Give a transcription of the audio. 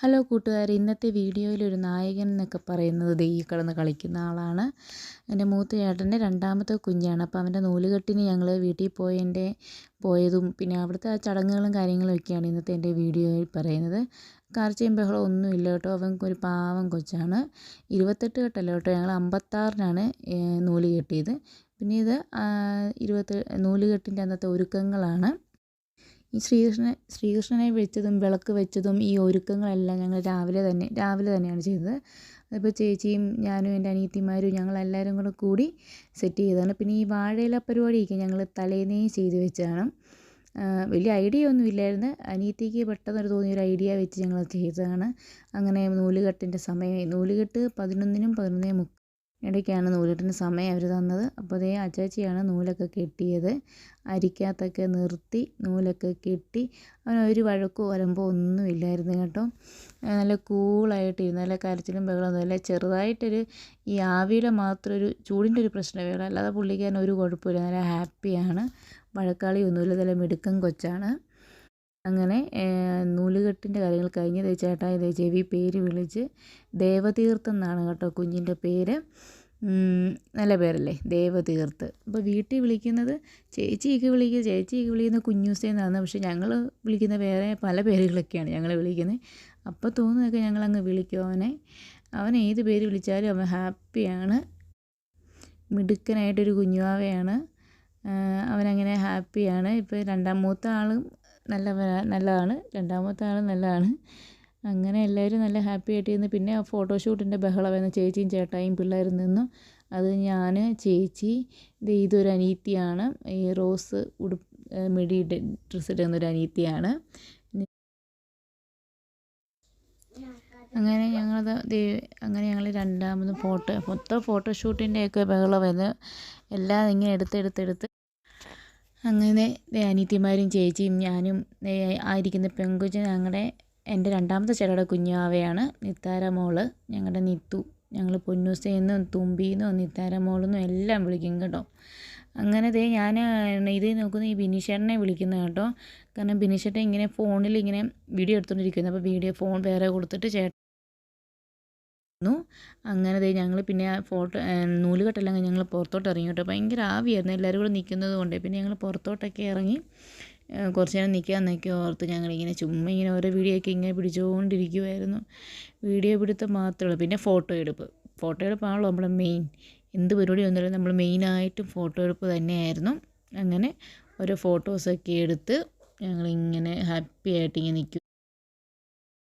Hello കൂട്ടുകാരെ, ഇന്നത്തെ വീഡിയോയിലൊരു നായകൻ എന്നൊക്കെ പറയുന്നത് ദേ ഈ കിടന്ന് കളിക്കുന്ന ആളാണ്. എൻ്റെ മൂത്ത ചേട്ടൻ്റെ രണ്ടാമത്തെ കുഞ്ഞാണ്. അപ്പോൾ അവൻ്റെ നൂലുകെട്ടിന് ഞങ്ങൾ വീട്ടിൽ പോയതും പിന്നെ അവിടുത്തെ ആ ചടങ്ങുകളും കാര്യങ്ങളും ഒക്കെയാണ് ഇന്നത്തെ എൻ്റെ വീഡിയോയിൽ പറയുന്നത്. കാർച്ചയും ബഹളവും ഒന്നുമില്ല കേട്ടോ. അവൻക്കൊരു പാവം കൊച്ചാണ്. 28 കെട്ടല്ല കേട്ടോ, ഞങ്ങൾ 56-നാണ് നൂല് കെട്ടിയത്. പിന്നെ ഇത് നൂലുകെട്ടിൻ്റെ അന്നത്തെ ഒരുക്കങ്ങളാണ്. ഈ ശ്രീകൃഷ്ണനെ വെച്ചതും വിളക്ക് വെച്ചതും ഈ ഒരുക്കങ്ങളെല്ലാം ഞങ്ങൾ രാവിലെ തന്നെയാണ് ചെയ്തത്. അതിപ്പോൾ ചേച്ചിയും ഞാനും എൻ്റെ അനിയത്തിമാരും ഞങ്ങളെല്ലാവരും കൂടി സെറ്റ് ചെയ്തതാണ്. പിന്നെ ഈ വാഴയില പരിപാടിയൊക്കെ ഞങ്ങൾ തലേന്നേ ചെയ്ത് വെച്ചതാണ്. വലിയ ഐഡിയ ഒന്നും ഇല്ലായിരുന്നു. അനിയത്തിക്ക് പെട്ടെന്നൊരു തോന്നിയൊരു ഐഡിയ വെച്ച് ഞങ്ങൾ ചെയ്തതാണ്. അങ്ങനെ നൂലുകെട്ടിൻ്റെ സമയമായി. നൂലുകെട്ട് 11-നും 11:30 ഇടയ്ക്കാണ് നൂലുകെട്ടിന് സമയം അവർ തന്നത്. അപ്പോൾ അതേ അച്ചാച്ചിയാണ് നൂലൊക്കെ കെട്ടിയത്. അരിക്കകത്തൊക്കെ നിർത്തി നൂലൊക്കെ കെട്ടി. അവനൊരു വഴക്കോ അലമ്പോ ഒന്നും ഇല്ലായിരുന്നു കേട്ടോ. നല്ല കൂളായിട്ടിരുന്നു. നല്ല കരച്ചിലും ബഹളമൊന്നുമില്ല. ചെറുതായിട്ടൊരു ഈ ആവിയുടെ മാത്രം ഒരു ചൂടിൻ്റെ ഒരു പ്രശ്നമേ ഉള്ളൂ. അല്ലാതെ പുള്ളിക്കാരൻ ഒരു കുഴപ്പമില്ല. നല്ല ഹാപ്പിയാണ്. വഴക്കാളിയൊന്നുമില്ല. നല്ല മിടുക്കൻ കൊച്ചാണ്. അങ്ങനെ നൂലുകെട്ടിൻ്റെ കാര്യങ്ങൾ കഴിഞ്ഞ് ചേട്ടാ ഇതേ ചെവി പേര് വിളിച്ച് ദേവതീർത്ത് എന്നാണ് കേട്ടോ കുഞ്ഞിൻ്റെ പേര്. നല്ല പേരല്ലേ, ദേവതീർത്ത്. അപ്പോൾ വീട്ടിൽ വിളിക്കുന്നത് ചേച്ചിയൊക്കെ വിളിക്കുന്നത് കുഞ്ഞൂസേന്നാണ്. പക്ഷെ ഞങ്ങൾ വിളിക്കുന്ന വേറെ പല പേരുകളൊക്കെയാണ് ഞങ്ങൾ വിളിക്കുന്നത്. അപ്പോൾ തോന്നുന്നതൊക്കെ ഞങ്ങളങ്ങ് വിളിക്കും അവനെ. അവൻ ഏത് പേര് വിളിച്ചാലും അവൻ ഹാപ്പിയാണ്. മിടുക്കനായിട്ടൊരു കുഞ്ഞുവാവയാണ്. അവനങ്ങനെ ഹാപ്പിയാണ്. ഇപ്പോൾ മൂത്ത ആളും നല്ലതാണ്, രണ്ടാമത്തെ ആളും നല്ലതാണ്. അങ്ങനെ എല്ലാവരും നല്ല ഹാപ്പി ആയിട്ടിരുന്നു. പിന്നെ ഫോട്ടോഷൂട്ടിൻ്റെ ബഹളമായിരുന്നു. ചേച്ചിയും ചേട്ടായും പിള്ളേരും നിന്നു. അത് ഞാൻ, ചേച്ചി, ഇതൊരു അനിയത്തിയാണ്. ഈ റോസ് മിഡി ഡ്രസ്സ് ഇടുന്നൊരു അനിയത്തിയാണ്. അങ്ങനെ ഞങ്ങൾ രണ്ടാമത് മൊത്തം ഫോട്ടോഷൂട്ടിൻ്റെയൊക്കെ ബഹളമായിരുന്നു. എല്ലാം ഇങ്ങനെ എടുത്ത് അങ്ങനെ അനിയത്തിമാരും ചേച്ചിയും ഞാനും ആയിരിക്കുന്ന പെൺകൊച്ച് എൻ്റെ രണ്ടാമത്തെ ചേട്ടയുടെ കുഞ്ഞാവയാണ് നിത്താര മോള്. ഞങ്ങളുടെ നിത്തു. ഞങ്ങൾ പൊന്നൂസേന്നും തുമ്പീന്നും നിത്താര മോളെന്നും എല്ലാം വിളിക്കും കേട്ടോ. അങ്ങനെ ഞാൻ ഇത് നോക്കുന്ന ഈ ബിനീഷേട്ടനെ വിളിക്കുന്നത് കേട്ടോ. കാരണം ബിനീഷേട്ടൻ ഇങ്ങനെ ഫോണിൽ ഇങ്ങനെ വീഡിയോ എടുത്തുകൊണ്ടിരിക്കുന്നു. അപ്പോൾ ഫോൺ വേറെ കൊടുത്തിട്ട് അങ്ങനെ ഞങ്ങൾ പിന്നെ നൂലുകെട്ടെല്ലാം കഴിഞ്ഞ് ഞങ്ങൾ പുറത്തോട്ട് ഇറങ്ങി കേട്ടോ. ഭയങ്കര ആവിയായിരുന്നു എല്ലാവരും കൂടെ നിൽക്കുന്നത് കൊണ്ട്. പിന്നെ ഞങ്ങൾ പുറത്തോട്ടൊക്കെ ഇറങ്ങി കുറച്ച് നേരം നിൽക്കാമെന്നൊക്കെ ഓർത്ത് ഞങ്ങളിങ്ങനെ ചുമ്മാ ഇങ്ങനെ ഓരോ വീഡിയോ ഒക്കെ ഇങ്ങനെ പിടിച്ചുകൊണ്ടിരിക്കുമായിരുന്നു. വീഡിയോ പിടുത്തം മാത്രമേ ഉള്ളൂ. പിന്നെ ഫോട്ടോ എടുപ്പാണല്ലോ നമ്മുടെ മെയിൻ. എന്ത് പരിപാടി വന്നാലും നമ്മൾ മെയിനായിട്ടും ഫോട്ടോ എടുപ്പ് തന്നെയായിരുന്നു. അങ്ങനെ ഓരോ ഫോട്ടോസൊക്കെ എടുത്ത് ഞങ്ങളിങ്ങനെ ഹാപ്പി ആയിട്ട് ഇങ്ങനെ നിൽക്കും.